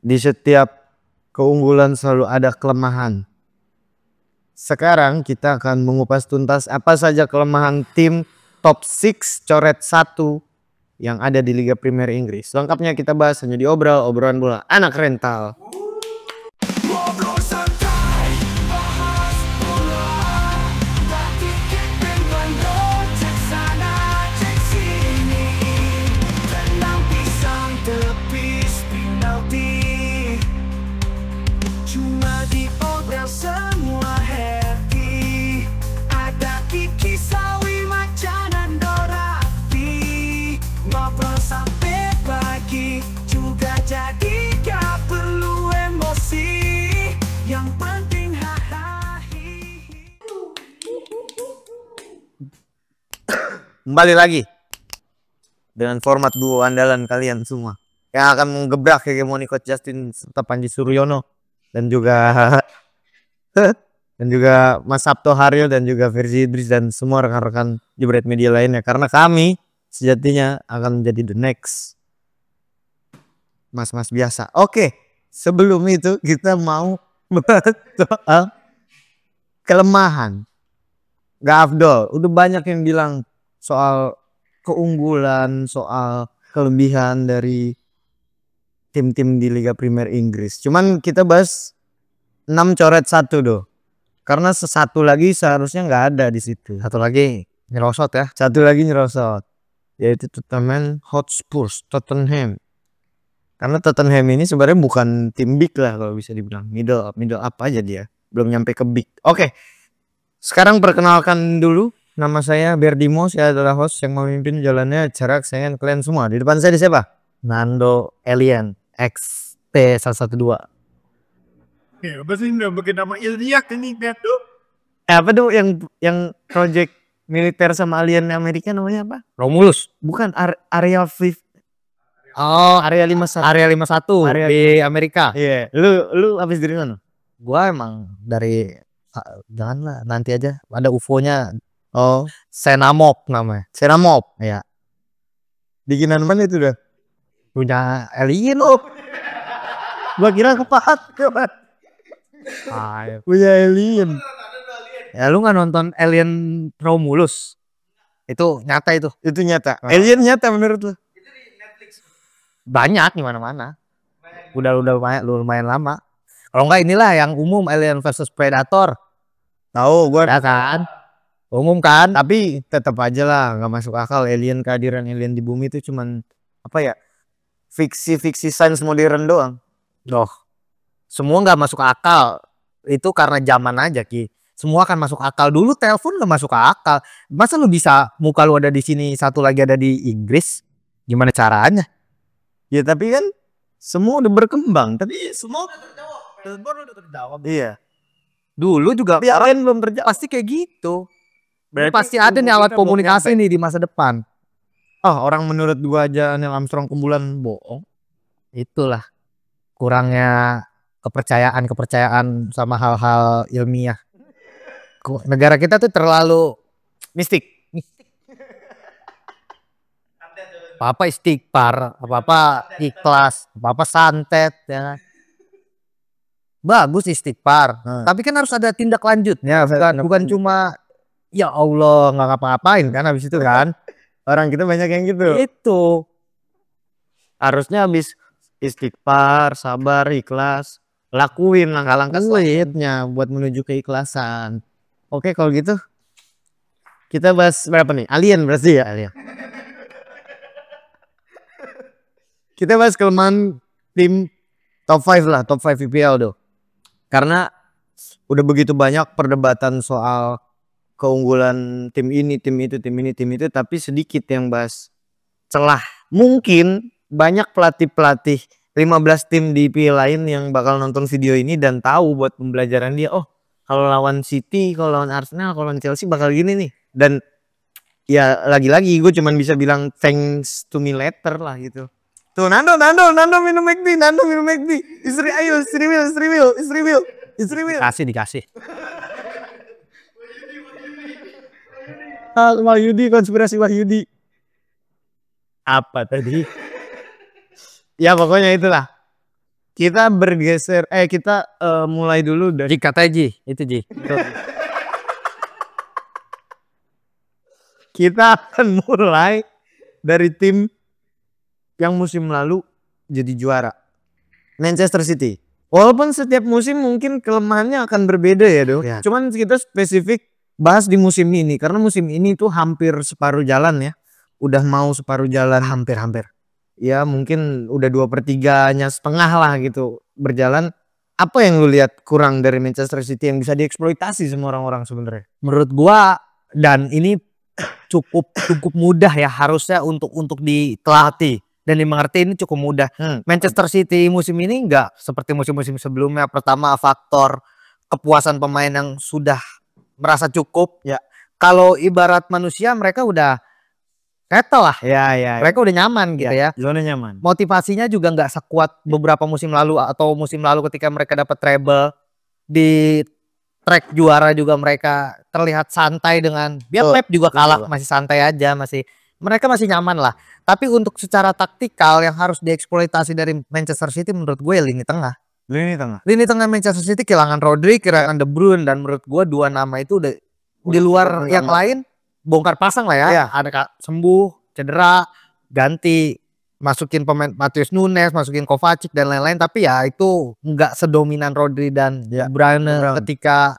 Di setiap keunggulan selalu ada kelemahan. Sekarang kita akan mengupas tuntas apa saja kelemahan tim top 6 coret 1 yang ada di Liga Premier Inggris. Lengkapnya kita bahas hanya di obrolan bola anak rental. Kembali lagi dengan format duo andalan kalian semua yang akan menggebrak hegemoni Coach Justin serta Panji Suryono dan juga Mas Sabto Haryo dan juga Versi Idris dan semua rekan-rekan Jebret Media lainnya, karena kami sejatinya akan menjadi the next mas-mas biasa. Oke, sebelum itu kita mau bahas soal kelemahan. Gak Afdol, udah banyak yang bilang soal keunggulan, soal kelebihan dari tim-tim di Liga Premier Inggris. Cuman kita bahas 6 coret 1 doh. Karena satu lagi seharusnya nggak ada di situ. Satu lagi nyerosot ya. Satu lagi nyerosot. Yaitu Tottenham Hotspur, Tottenham. Karena Tottenham ini sebenarnya bukan tim big lah kalau bisa dibilang. Middle up aja dia. Belum nyampe ke big. Oke. Sekarang perkenalkan dulu. Nama saya Berdimo, saya adalah host yang memimpin jalannya acara kesayangan kalian semua. Di depan saya di siapa? Nando Alien XT112. Ya, apa sih udah bikin nama Ilyak ini Nando? Apa tuh yang project militer sama alien Amerika namanya apa? Romulus. Bukan Area 5. Oh, Area 51. Area 51 Area di Amerika. Iya. Lu habis dari mana? Gua emang dari janganlah, nanti aja ada UFO-nya. Oh, Senamop namanya. Senamop. Ya. Bikinan mana itu dah? Punya alien. Gua kira kepahat. Punya alien. Ya lu nggak nonton Alien Romulus? Itu nyata itu. Itu nyata. Alien nyata menurut lu? Itu di Netflix. Banyak di mana-mana. Udah lumayan lama. Kalau enggak inilah yang umum, Alien versus Predator. Tahu gua. Ya kan? Umum kan? Tapi tetap aja lah nggak masuk akal kehadiran alien di bumi itu cuman apa ya? Fiksi sains modern doang. Loh. Semua nggak masuk akal. Itu karena zaman aja, Ki. Semua kan masuk akal. Dulu telepon nggak masuk akal. Masa lu bisa muka lu ada di sini, satu lagi ada di Inggris? Gimana caranya? Ya tapi kan semua udah berkembang. Tapi Semua udah terjawab. Telepon udah terjawab. iya. Dulu juga Orang belum terjawab. pasti kayak gitu. Berarti Pasti ada nih alat kita belum komunikasi nih di masa depan. Oh, orang menurut gua aja Neil Armstrong ke bulan bohong. Itulah kurangnya kepercayaan sama hal-hal ilmiah. Negara kita tuh terlalu Mistik. apa istighfar, apa ikhlas, apa santet, ya kan? Bagus istighfar, tapi kan harus ada tindak lanjutnya, bukan cuma ya Allah nggak ngapa-ngapain kan habis itu kan. Orang kita banyak yang gitu. Itu Harusnya habis istighfar, sabar, ikhlas, lakuin langkah-langkah selanjutnya buat menuju keikhlasan. Oke, kalau gitu kita bahas berapa nih? Alien berarti ya? Alien. Kita bahas kelemahan tim top 5 lah, top 5 IPL doh. Karena udah begitu banyak perdebatan soal keunggulan tim ini, tim itu, tim ini, tim itu, tapi sedikit yang bahas celah. Mungkin banyak pelatih-pelatih 15 tim di IPL lain yang bakal nonton video ini dan tahu buat pembelajaran dia. Oh, kalau lawan City, kalau lawan Arsenal, kalau lawan Chelsea bakal gini nih. Dan ya lagi-lagi gue cuman bisa bilang thanks to me later lah gitu. Tuh Nando minum McD, istri reveal. Dikasih. Wahyudi, konspirasi Wahyudi. Apa tadi? Ya pokoknya itulah. Kita bergeser, kita mulai dulu dari Ji katanya Ji, itu Ji. kita akan mulai dari tim yang musim lalu jadi juara, Manchester City. Walaupun setiap musim mungkin kelemahannya akan berbeda ya dong. Ya. Cuman kita spesifik bahas di musim ini karena musim ini tuh hampir separuh jalan ya. Udah mau separuh jalan, hampir. Ya mungkin udah 2/3-nya setengah lah gitu berjalan. Apa yang lu lihat kurang dari Manchester City yang bisa dieksploitasi sama orang-orang sebenarnya? Menurut gua, dan ini cukup mudah ya harusnya untuk ditelati dan dimengerti, ini cukup mudah. Manchester City musim ini enggak seperti musim-musim sebelumnya. Pertama, faktor kepuasan pemain yang sudah merasa cukup. Ya. Kalau ibarat manusia mereka udah settle lah. Ya. Mereka udah nyaman gitu ya. Zona nyaman. Motivasinya juga nggak sekuat beberapa musim lalu atau musim lalu ketika mereka dapat treble. Di track juara juga mereka terlihat santai dengan Pep juga kalah masih santai aja, mereka masih nyaman lah. Tapi untuk secara taktikal yang harus dieksploitasi dari Manchester City menurut gue lini tengah. Lini tengah Manchester City kehilangan Rodri, kehilangan De Bruyne, dan menurut gue dua nama itu udah di luar yang lain bongkar pasang lah ya. Ada sembuh, cedera, ganti, masukin pemain Matheus Nunes, masukin Kovacic dan lain-lain, tapi ya itu nggak sedominan Rodri dan De Bruyne ketika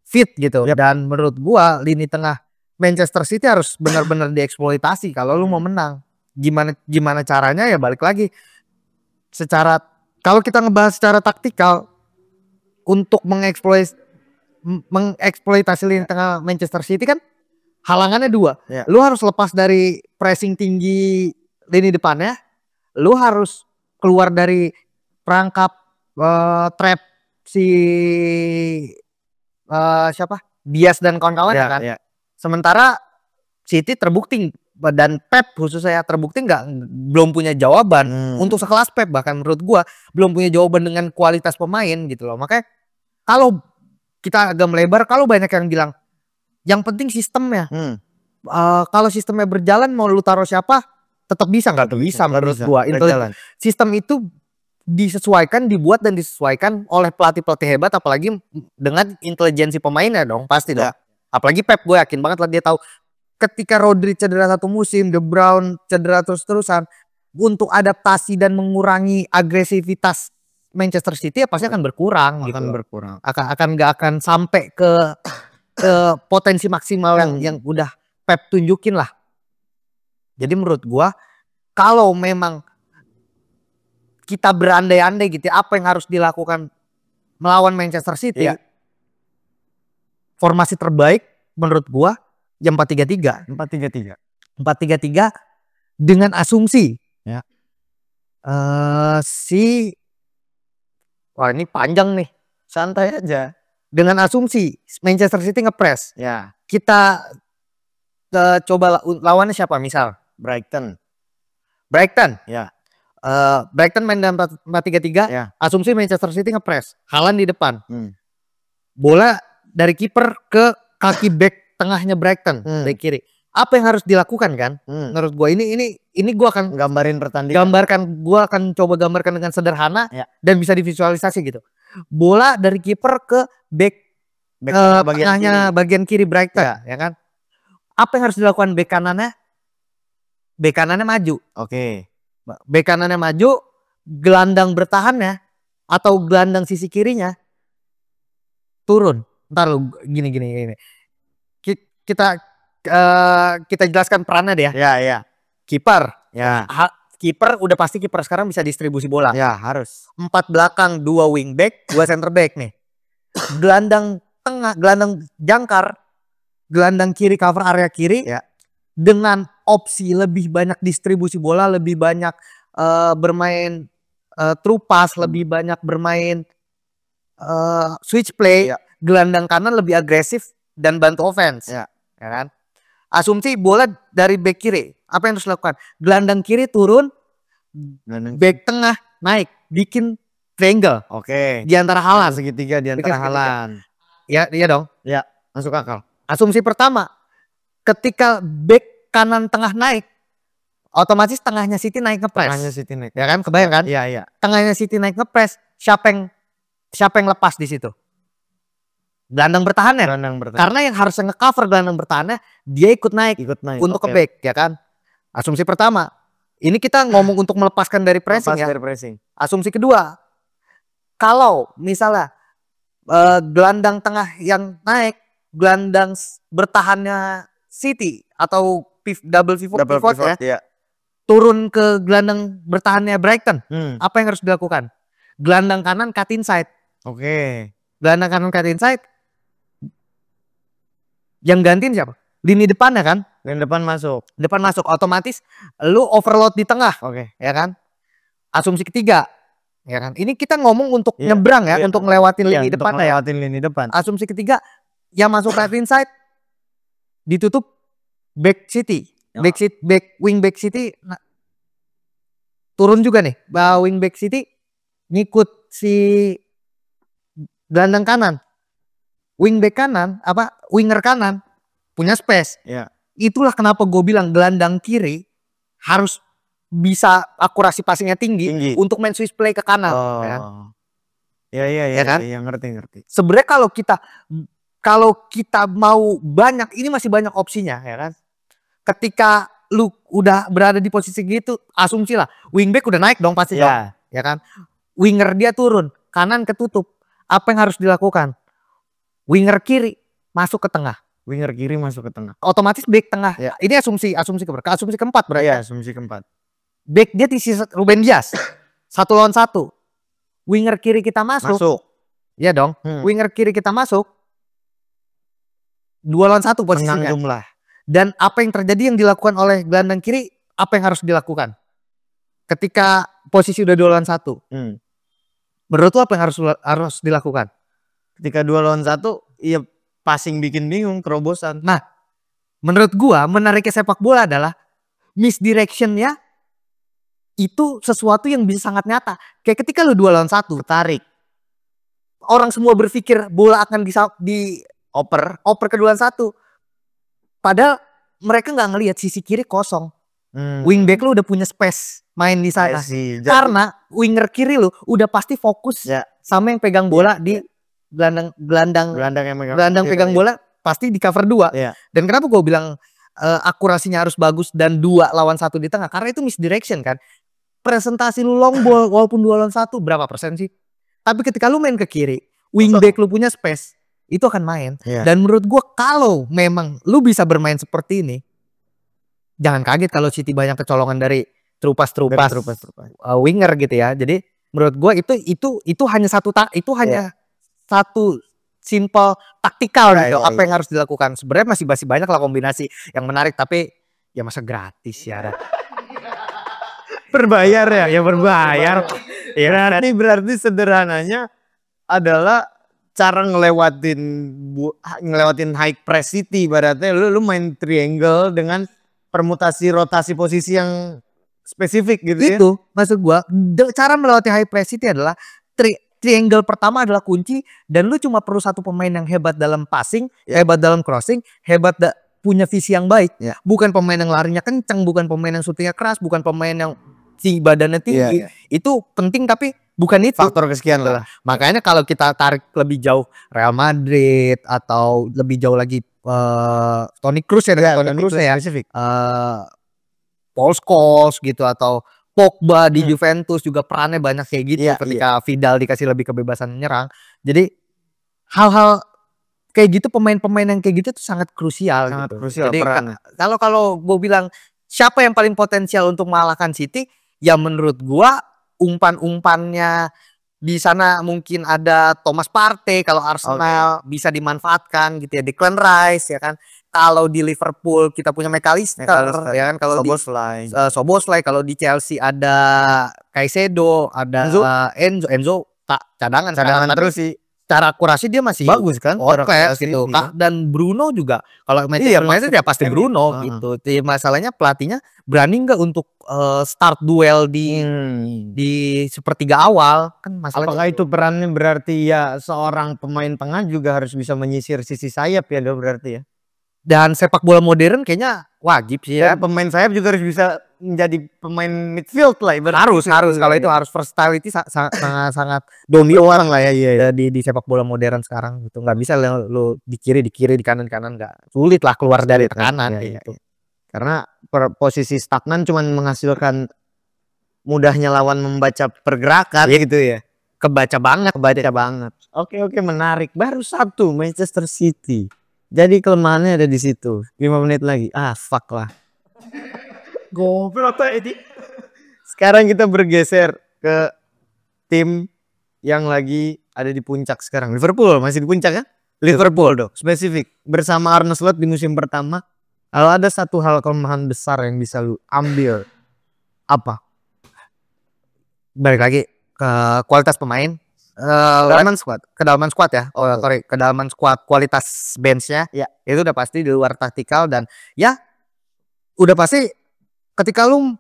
fit gitu. Dan menurut gua lini tengah Manchester City harus benar-benar dieksploitasi kalau lu mau menang. Gimana caranya ya balik lagi secara, kalau kita ngebahas secara taktikal untuk mengeksploitasi lini tengah Manchester City kan halangannya dua. Lu harus lepas dari pressing tinggi lini depannya, lu harus keluar dari perangkap trap si siapa? Diaz dan kawan-kawan kan. Sementara City terbukti dan Pep khususnya terbukti belum punya jawaban untuk sekelas Pep, bahkan menurut gua belum punya jawaban dengan kualitas pemain gitu loh. Makanya kalau kita agak melebar, kalau banyak yang bilang yang penting sistemnya. Kalau sistemnya berjalan mau lu taruh siapa tetap bisa, nggak bisa menurut gua. Sistem itu dibuat dan disesuaikan oleh pelatih hebat, apalagi dengan intelijensi pemainnya dong, pasti dong. Apalagi Pep, gue yakin banget lah dia tahu ketika Rodri cedera satu musim, De Bruyne cedera terus-terusan, untuk adaptasi dan mengurangi agresivitas Manchester City ya pasti akan berkurang. Akan nggak akan sampai ke potensi maksimal yang udah Pep tunjukin lah. Jadi menurut gua kalau memang kita berandai-andai gitu, apa yang harus dilakukan melawan Manchester City? Formasi terbaik menurut gua yang 4-3-3. 4-3-3 dengan asumsi wah ini panjang nih. Santai aja. Dengan asumsi Manchester City ngepres. Kita coba lawannya siapa misal? Brighton. Brighton main dalam 4-3-3. Asumsi Manchester City ngepres, Haaland di depan. Bola dari kiper ke kaki back tengahnya Brighton, dari kiri. Apa yang harus dilakukan kan? Menurut gua ini gua akan gua akan coba gambarkan dengan sederhana dan bisa divisualisasi gitu. Bola dari kiper ke back tengahnya bagian kiri Brighton, ya kan? Apa yang harus dilakukan back kanannya? Back kanannya maju. Back kanannya maju, gelandang bertahannya atau gelandang sisi kirinya turun. Ntar lu gini. Kita jelaskan perannya deh ya. Kiper. Kiper udah pasti kiper sekarang bisa distribusi bola. Harus. 4 belakang, 2 wing back, 2 center back nih. Gelandang tengah, gelandang jangkar, gelandang kiri cover area kiri. Dengan opsi lebih banyak distribusi bola, lebih banyak bermain true pass, lebih banyak bermain switch play. Gelandang kanan lebih agresif dan bantu offense. Ya kan? Asumsi bola dari back kiri, apa yang harus dilakukan? Gelandang kiri turun, back tengah naik, bikin triangle. Di antara Haaland. Segitiga di antara Haaland. Iya dong. Masuk akal. Asumsi pertama, ketika back kanan tengah naik, Otomatis tengahnya City naik ngepres. Tengahnya City naik. Ya kan, kebayang kan? Iya, iya. Tengahnya City naik ngepres, siapa yang lepas di situ? Gelandang bertahannya. Gelandang bertahan. Karena yang harusnya nge-cover gelandang bertahannya, dia ikut naik untuk ke back, ya kan? Asumsi pertama. Ini kita ngomong untuk melepaskan dari pressing ya. Dari pressing. Asumsi kedua, kalau misalnya gelandang tengah yang naik, gelandang bertahannya City atau double pivot ya, turun ke gelandang bertahannya Brighton, apa yang harus dilakukan? Gelandang kanan cut inside. Oke. Gelandang kanan cut inside. Yang gantiin siapa? Lini depannya kan? Lini depan masuk. Depan masuk, otomatis lu overload di tengah. Oke. Ya kan? Asumsi ketiga. Ya kan? Ini kita ngomong untuk nyebrang ya, untuk ngelewatin lini depan ya. Ngelewatin lini depan. Asumsi ketiga, yang masuk right inside ditutup back City. Wing back City turun juga nih. Wing back City ngikut si gelandang kanan. Wing back kanan, winger kanan punya space. Ya. Itulah kenapa gue bilang gelandang kiri harus bisa akurasi passingnya tinggi untuk main switch play ke kanan. Ya kan? Ya, ngerti. Sebenarnya kalau kita mau banyak, ini masih banyak opsinya, ya kan? Ketika lu udah berada di posisi gitu, asumsi lah wingback udah naik dong pasti dong, ya kan? Winger dia turun, kanan ketutup. Apa yang harus dilakukan? Winger kiri masuk ke tengah. Winger kiri masuk ke tengah. Otomatis back tengah. Ya. Ini asumsi keempat berarti. Iya, asumsi keempat. Back dia diisi Ruben Dias. 1 lawan 1. Winger kiri kita masuk. Iya dong. Winger kiri kita masuk. 2 lawan 1 posisinya. Jumlah. Dan apa yang terjadi yang dilakukan oleh gelandang kiri, apa yang harus dilakukan? Ketika posisi udah 2 lawan 1. Menurut lu apa yang harus dilakukan? Ketika 2 lawan 1, iya passing bikin bingung, terobosan. Nah, menurut gua menariknya sepak bola adalah misdirectionnya itu sesuatu yang bisa sangat nyata. Kayak ketika lu 2 lawan 1 tarik, orang semua berpikir bola akan oper ke 2 lawan 1. Padahal mereka nggak ngelihat sisi kiri kosong. Wingback lu udah punya space main di sana. Karena winger kiri lu udah pasti fokus sama yang pegang bola di gelandang pegang bola pasti di cover 2. Dan kenapa gue bilang akurasinya harus bagus dan 2 lawan 1 di tengah? Karena itu misdirection kan. Presentasi lu long ball walaupun 2 lawan 1 berapa persen sih? Tapi ketika lu main ke kiri, wingback lu punya space, itu akan main. Dan menurut gue kalau memang lu bisa bermain seperti ini, jangan kaget kalau City banyak kecolongan dari terupas winger gitu ya. Jadi menurut gue itu hanya satu simple taktikal gitu. Apa yang harus dilakukan? Sebenarnya masih banyak lah kombinasi yang menarik, tapi ya masa gratis ya. Berbayar ya? Ya berbayar. Ya, ini berarti sederhananya adalah cara ngelewatin high press City. Ibaratnya lu main triangle dengan permutasi rotasi posisi yang spesifik gitu ya. Itu maksud gua, cara melewati high press City adalah triangle pertama adalah kunci, dan lu cuma perlu satu pemain yang hebat dalam passing, hebat dalam crossing, punya visi yang baik. Bukan pemain yang larinya kenceng, bukan pemain yang syutingnya keras, bukan pemain yang badannya tinggi. Itu penting tapi bukan itu. Faktor kesekian lah. Makanya kalau kita tarik lebih jauh Real Madrid atau lebih jauh lagi Toni Kroos ya, Paul Scholes gitu, atau Pogba di Juventus juga perannya banyak kayak gitu ketika Vidal dikasih lebih kebebasan menyerang. Jadi hal-hal kayak gitu, pemain-pemain yang kayak gitu tuh sangat krusial. Jadi kalau gue bilang siapa yang paling potensial untuk mengalahkan City, ya menurut gua umpan-umpannya di sana mungkin ada Thomas Partey kalau Arsenal bisa dimanfaatkan gitu ya, Declan Rice ya kan. Kalau di Liverpool kita punya McAllister ya kan, kalau di Szoboszlai, kalau di Chelsea ada Caicedo, ada Enzo cadangan terus sih. Secara akurasi dia masih bagus kan, gitu. Dan Bruno juga kalau Manchester ya pasti Bruno gitu. Jadi masalahnya pelatihnya berani nggak untuk start duel di sepertiga awal kan masalahnya. Apakah itu perannya berarti ya seorang pemain tengah juga harus bisa menyisir sisi sayap ya berarti ya. Dan sepak bola modern kayaknya wajib sih ya. Dan pemain sayap juga harus bisa menjadi pemain midfield lah ibarat. Harus kalau itu harus versatility sangat dominan orang lah ya, di sepak bola modern sekarang gitu. Nggak bisa lu di kiri di kanan nggak, sulit lah keluar dari tekanan gitu. Karena posisi stagnan cuman menghasilkan mudahnya lawan membaca pergerakan gitu ya. Kebaca banget. Oke, menarik. Baru satu Manchester City. Jadi kelemahannya ada di situ. 5 menit lagi. Fuck lah. Goblok ini. Sekarang kita bergeser ke tim yang lagi ada di puncak sekarang. Liverpool masih di puncak kan? Liverpool dong. Spesifik bersama Arne Slot di musim pertama. Kalau ada satu hal kelemahan besar yang bisa lu ambil, apa? Balik lagi ke kualitas pemain. Kedalaman squad ya. Kedalaman squad, kualitas benchnya ya itu udah pasti di luar taktikal, dan ya udah pasti ketika lu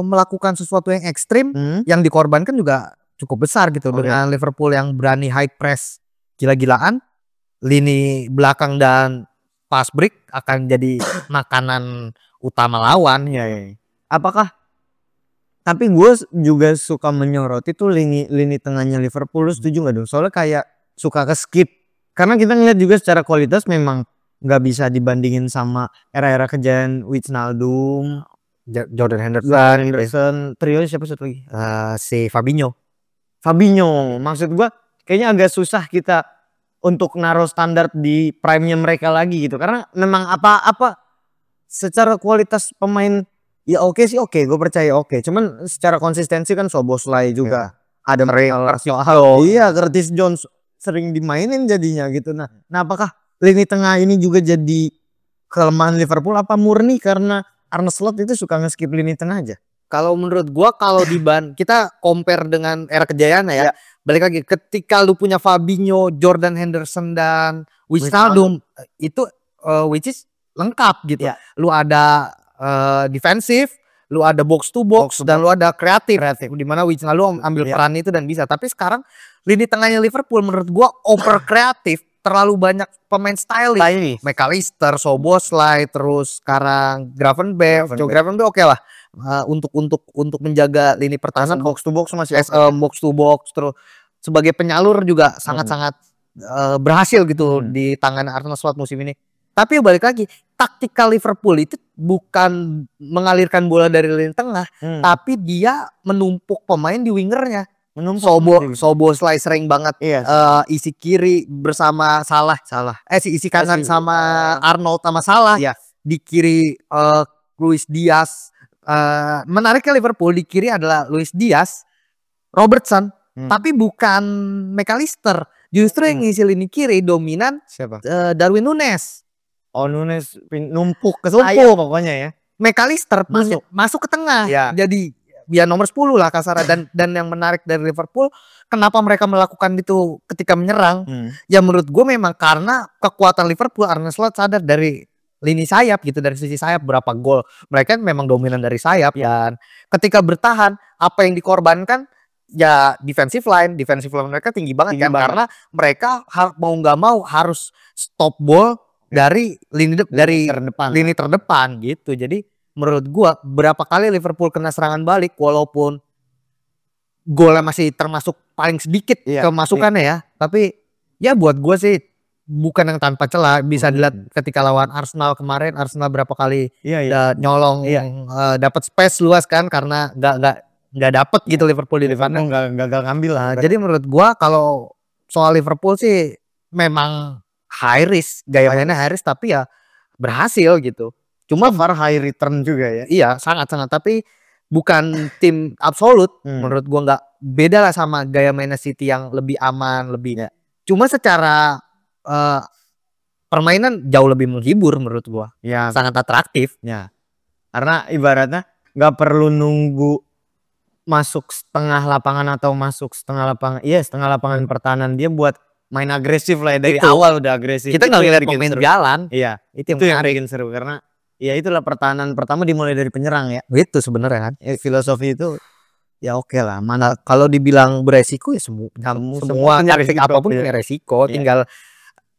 melakukan sesuatu yang ekstrim, yang dikorbankan juga cukup besar gitu. Dengan Liverpool yang berani high press gila-gilaan, lini belakang dan pass break akan jadi makanan utama lawan. Apakah? Tapi gue juga suka menyoroti tuh lini tengahnya Liverpool. Lu setuju gak dong? Soalnya kayak suka ke skip. Karena kita ngeliat juga secara kualitas memang gak bisa dibandingin sama era-era kejayaan Wijnaldum, Jordan Henderson, trio siapa satu lagi? Si Fabinho. Maksud gue kayaknya agak susah kita untuk naruh standar di prime-nya mereka lagi gitu. Karena memang apa secara kualitas pemain ya oke, gue percaya oke. Cuman secara konsistensi kan Szoboszlai juga ada Curtis Jones sering dimainin jadinya gitu. Nah apakah lini tengah ini juga jadi kelemahan Liverpool, apa murni karena Arne Slot itu suka nge-skip lini tengah aja? Kalau menurut gua, kalau kita compare dengan era kejayaan ya, balik lagi ketika lu punya Fabinho, Jordan Henderson dan Wijnaldum itu which is lengkap gitu. Lu ada defensif, lu ada box to box, dan lu ada kreatif. Di mana Wijnaldum ambil peran itu dan bisa. Tapi sekarang lini tengahnya Liverpool menurut gua over kreatif, terlalu banyak pemain stylish. McAllister, Szoboszlai, terus sekarang Gravenberch oke lah. Untuk menjaga lini pertahanan, box to box masih box to box, terus sebagai penyalur juga sangat berhasil gitu di tangan Arne Slot musim ini. Tapi balik lagi, taktikal Liverpool itu bukan mengalirkan bola dari lini tengah, tapi dia menumpuk pemain di wingernya. Szoboszlai sering banget isi kiri bersama Salah. Isi kanan sama Arnold sama Salah. Di kiri Luis Diaz. Menariknya Liverpool di kiri adalah Luis Diaz, Robertson, tapi bukan McAllister. Justru yang ngisi lini kiri dominan siapa? Darwin Núñez. Núñez numpuk pokoknya ya. McAllister masuk ke tengah. Jadi ya nomor 10 lah kasarnya. Dan yang menarik dari Liverpool, kenapa mereka melakukan itu ketika menyerang? Ya menurut gue memang karena kekuatan Liverpool. Arne Slot sadar dari lini sayap gitu, dari sisi sayap berapa gol mereka memang dominan dari sayap. Dan ketika bertahan, apa yang dikorbankan ya defensive line mereka tinggi banget kan, karena mereka mau nggak mau harus stop ball dari lini terdepan gitu. Jadi menurut gua berapa kali Liverpool kena serangan balik, walaupun golnya masih termasuk paling sedikit kemasukannya ya, tapi ya buat gua sih bukan yang tanpa celah. Bisa dilihat ketika lawan Arsenal kemarin, Arsenal berapa kali nyolong, dapat space luas kan, karena nggak dapet gitu Liverpool di depannya, gagal ngambil lah. Jadi menurut gua kalau soal Liverpool sih memang high risk, gaya mainnya high risk, tapi ya berhasil gitu. Cuma far high return juga ya. Iya, sangat-sangat, tapi bukan tim absolut. Menurut gua nggak beda lah sama gaya mainnya City yang lebih aman, lebih. Cuma secara permainan jauh lebih menghibur menurut gua. Sangat atraktif. Karena ibaratnya nggak perlu nunggu masuk setengah lapangan atau masuk setengah lapangan pertahanan, dia buat main agresif lah ya, dari awal udah agresif. Kita nggak lihat pemain jalan. Itu yang bikin seru, karena ya itulah pertahanan pertama dimulai dari penyerang ya. Itu sebenarnya kan. Filosofi itu ya oke lah. Mana kalau dibilang beresiko ya semua taktik apapun punya resiko. Tinggal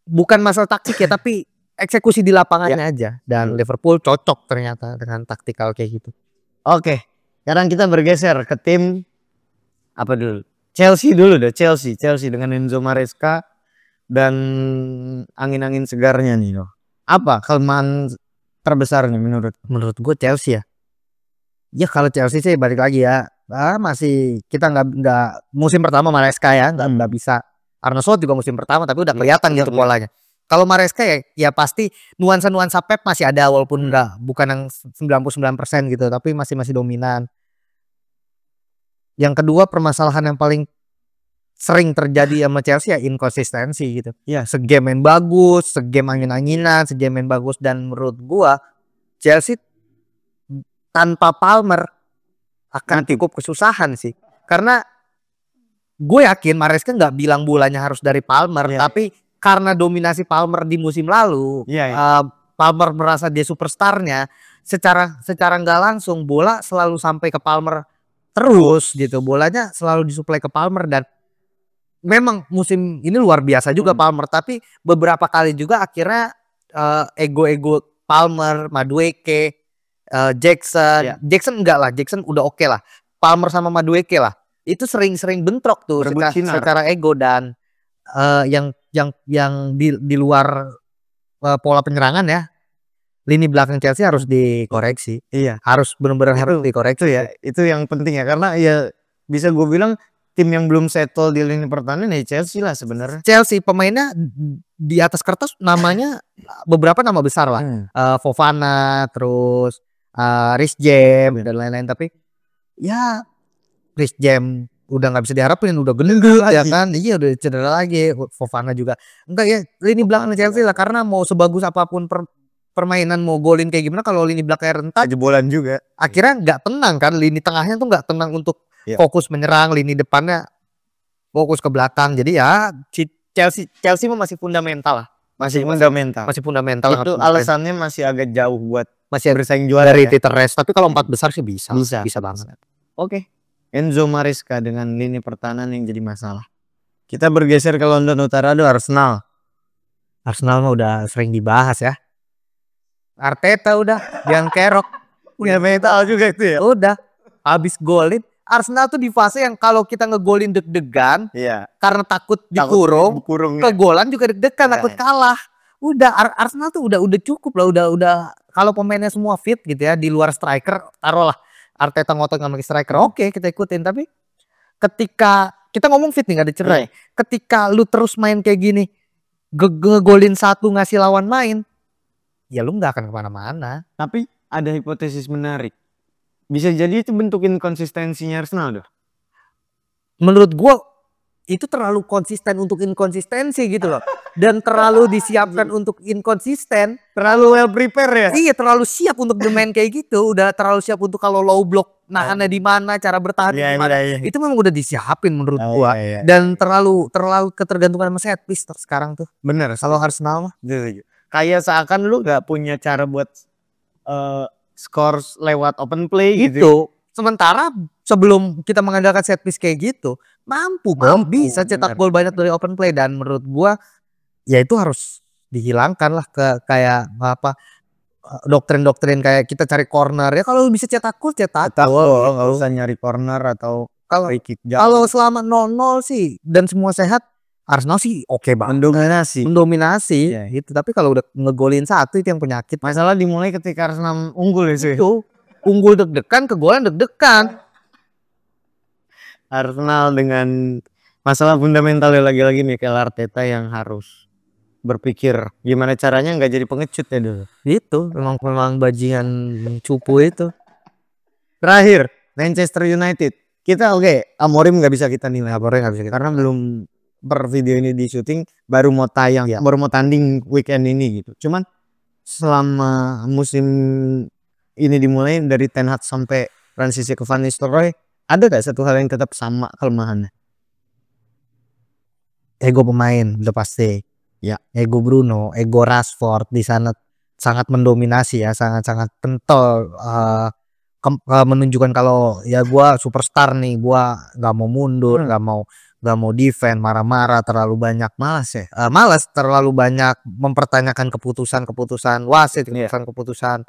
bukan masalah taktik ya, tapi eksekusi di lapangannya aja. Dan Liverpool cocok ternyata dengan taktikal kayak gitu. Oke, sekarang kita bergeser ke tim apa dulu? Chelsea dulu deh, Chelsea dengan Enzo Maresca dan angin-angin segarnya nih loh. Apa kelemahan terbesarnya menurut gue Chelsea ya. Ya kalau Chelsea sih balik lagi ya. Masih kita nggak musim pertama Maresca ya nggak bisa. Arne Slot juga musim pertama tapi udah kelihatan gitu polanya. Kalau Maresca ya pasti nuansa Pep masih ada walaupun bukan yang 99% gitu tapi masih dominan. Yang kedua permasalahan yang paling sering terjadi sama Chelsea ya inkonsistensi gitu. Ya, segame main bagus, segame angin-anginan, segame main bagus dan menurut gua Chelsea tanpa Palmer akan cukup kesusahan sih. Karena gue yakin Maresca nggak bilang bolanya harus dari Palmer, tapi karena dominasi Palmer di musim lalu, Palmer merasa dia superstarnya, secara nggak langsung bola selalu sampai ke Palmer terus gitu. Bolanya selalu disuplai ke Palmer dan memang musim ini luar biasa juga Palmer, tapi beberapa kali juga akhirnya ego Palmer, Madueke, Jackson enggak lah, Jackson udah oke lah. Palmer sama Madueke lah. Itu sering bentrok tuh secara ego dan yang di luar pola penyerangan ya. Lini belakang Chelsea harus dikoreksi. Iya, harus benar-benar harus dikoreksi ya. Itu yang penting ya karena ya bisa gue bilang tim yang belum settle di lini pertahanan ya Chelsea lah sebenarnya. Chelsea pemainnya di atas kertas namanya beberapa nama besar lah. Fofana, terus Reece James dan lain-lain, tapi ya Reece James udah nggak bisa diharapin, udah gendut ya kan. Iya udah cedera lagi. Fofana juga enggak ya. Lini belakang Chelsea lah karena mau sebagus apapun permainan mau golin kayak gimana kalau lini belakangnya rentan jebolan juga. Akhirnya nggak tenang kan, lini tengahnya tuh nggak tenang untuk fokus menyerang, lini depannya fokus ke belakang. Jadi ya Chelsea masih fundamental lah. Masih fundamental. Itu alasannya masih agak jauh buat bersaing juara dari titel rest. Tapi kalau 4 besar sih bisa banget. Oke. Enzo Maresca dengan lini pertahanan yang jadi masalah. Kita bergeser ke London Utara, ada Arsenal. Arsenal mah udah sering dibahas ya. Arteta udah yang kerok. Punya mental juga itu ya. Udah habis golin. Arsenal tuh di fase yang kalau kita ngegolin deg-degan, karena takut dikurung, kegolan juga deg-degan, takut kalah. Udah Arsenal tuh udah cukup lah, udah kalau pemainnya semua fit gitu ya, di luar striker, taruhlah Arteta ngotot nggak pakai striker, oke kita ikutin. Tapi ketika kita ngomong fit nih, nggak ada cerai, ketika lu terus main kayak gini, ngegolin satu ngasih lawan main, ya lu nggak akan kemana-mana. Tapi ada hipotesis menarik. Bisa jadi itu bentuk inkonsistensinya Arsenal doh. Menurut gua itu terlalu konsisten untuk inkonsistensi gitu loh. Dan terlalu disiapkan untuk inkonsisten. Terlalu well prepare ya. Iya, terlalu siap untuk bermain kayak gitu. Udah terlalu siap untuk kalau low block nahannya di mana, cara bertahan di mana. Itu memang udah disiapin menurut gua. Dan terlalu ketergantungan sama set piece sekarang tuh. Bener. Kalau Arsenal mah kayak seakan lu gak punya cara buat skor lewat open play gitu. Sementara sebelum kita mengandalkan set piece kayak gitu, mampu bisa cetak gol banyak dari open play. Dan menurut gua ya itu harus dihilangkan lah ke kayak apa doktrin kayak kita cari corner ya. Kalau bisa cetak gol nggak usah nyari corner atau free kick. Kalau selama 0-0 sih dan semua sehat, Arsenal sih oke banget. Mendominasi gitu. Tapi kalau udah ngegolin satu itu yang penyakit. Masalah dimulai ketika Arsenal unggul ya sih. Itu unggul deg-degan, kegolan deg-degan. Arsenal dengan masalah fundamental lagi-lagi Mikel Arteta yang harus berpikir gimana caranya nggak jadi pengecut ya dulu. Itu memang bajingan cupu itu. Terakhir Manchester United. Kita Amorim nggak bisa kita nilai. Karena belum video ini di syuting, baru mau tayang baru mau tanding weekend ini gitu. Cuman selama musim ini dimulai dari Ten Hag sampai transisi ke Van Nistelrooy, ada gak satu hal yang tetap sama kelemahannya? Ego pemain udah pasti. Ya, ego Bruno, ego Rashford di sana sangat mendominasi ya, sangat kental, menunjukkan kalau ya gua superstar nih, gua nggak mau mundur, nggak mau defend, marah-marah, terlalu banyak malas terlalu banyak mempertanyakan keputusan wasit, keputusan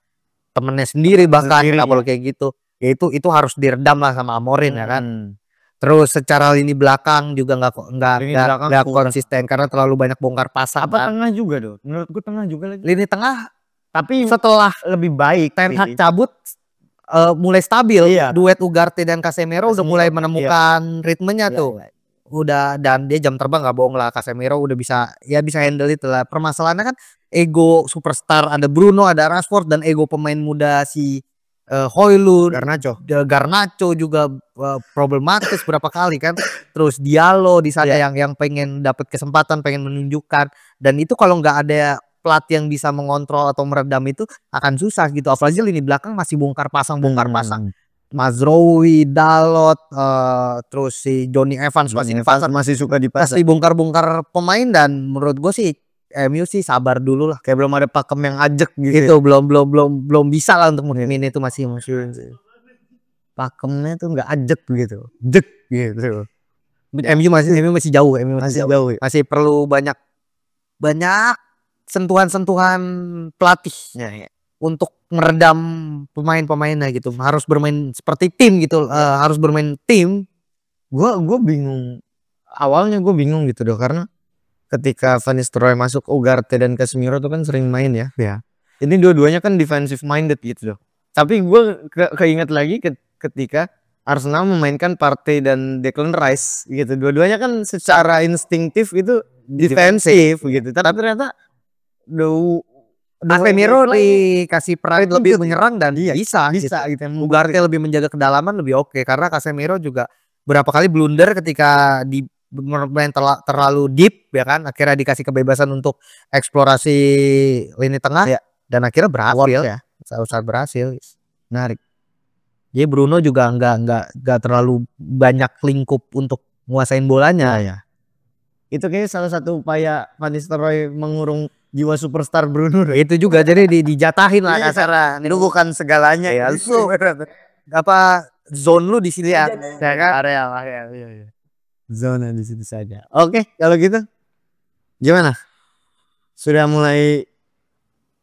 temennya sendiri bahkan kalau kayak gitu. Ya itu harus diredam lah sama Amorin ya kan. Hmm. Terus secara lini belakang juga Lini belakang nggak kurang. konsisten karena terlalu banyak bongkar pasang. Apa kan. tengah juga tuh? Menurut gue tengah juga lagi. Lini tengah Tapi setelah lebih baik. Ten Hag Vini. cabut mulai stabil. Iya. Duet Ugarte dan Casemiro udah mulai Casemiro, menemukan ritmenya Iya, tuh. iya. Udah, dan dia jam terbang nggak bohong lah. Casemiro udah bisa handle itu lah. Permasalahannya kan ego superstar, ada Bruno, ada Rashford, dan ego pemain muda si Højlund, Garnacho juga problematis berapa kali kan. Terus Diallo di sana yang pengen dapat kesempatan, pengen menunjukkan, dan itu kalau nggak ada pelatih yang bisa mengontrol atau meredam itu akan susah gitu. Apalagi lini belakang masih bongkar pasang. Mazraoui, Dalot, terus si Johnny Evans masih suka dipasang. pasti bongkar-bongkar pemain, dan menurut gue sih MU sih sabar dulu lah. Kayak belum ada pakem yang ajek gitu. Itu belum bisa lah untuk musim ini, itu masih Pakemnya tuh nggak ajek gitu. Jek gitu. MU masih jauh. Masih jauh. Masih perlu banyak sentuhan-sentuhan pelatih untuk meredam pemain-pemainnya gitu. Harus bermain seperti tim gitu. Harus bermain tim. Gue bingung. Awalnya gue bingung gitu doh, karena ketika Van Nistelrooy masuk, Ugarte dan Casemiro tuh kan sering main ya. Ini dua-duanya kan defensive minded gitu doh. Tapi gue keinget lagi ketika Arsenal memainkan Partey dan Declan Rice gitu. Dua-duanya kan secara instingtif itu defensif gitu. Tapi ternyata Casemiro dikasih peran lebih menyerang dan bisa gitu. Ugarte lebih menjaga kedalaman, lebih oke. Karena Casemiro juga berapa kali blunder ketika di bermain terlalu deep ya kan. Akhirnya dikasih kebebasan untuk eksplorasi lini tengah dan akhirnya berhasil ya. Saat berhasil. Menarik. Jadi Bruno juga nggak terlalu banyak lingkup untuk nguasain bolanya ya. Itu kayaknya salah satu upaya Van Nistelrooy mengurung jiwa superstar Bruno. Itu juga jadi dijatahin lah kasarnya. Itu bukan segalanya ya. gitu. Apa zone lu di sini ya kan? Area. Zona di situ saja. Oke, kalau gitu gimana? Sudah mulai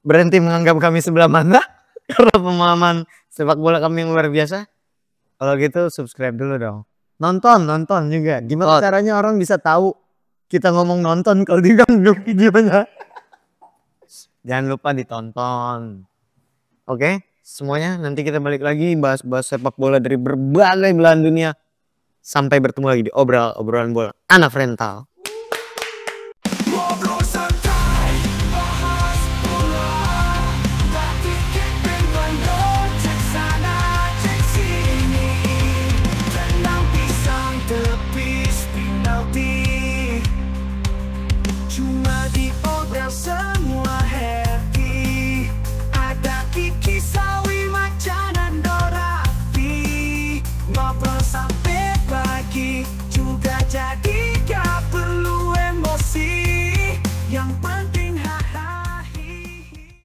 berhenti menganggap kami sebelah mata karena pemahaman sepak bola kami yang luar biasa? Kalau gitu subscribe dulu dong. Nonton juga. Gimana caranya orang bisa tahu kita ngomong nonton kalau diganggu videonya? Jangan lupa ditonton. Oke, semuanya nanti kita balik lagi bahas sepak bola dari berbagai belahan dunia. Sampai bertemu lagi di obrolan bola anak rental.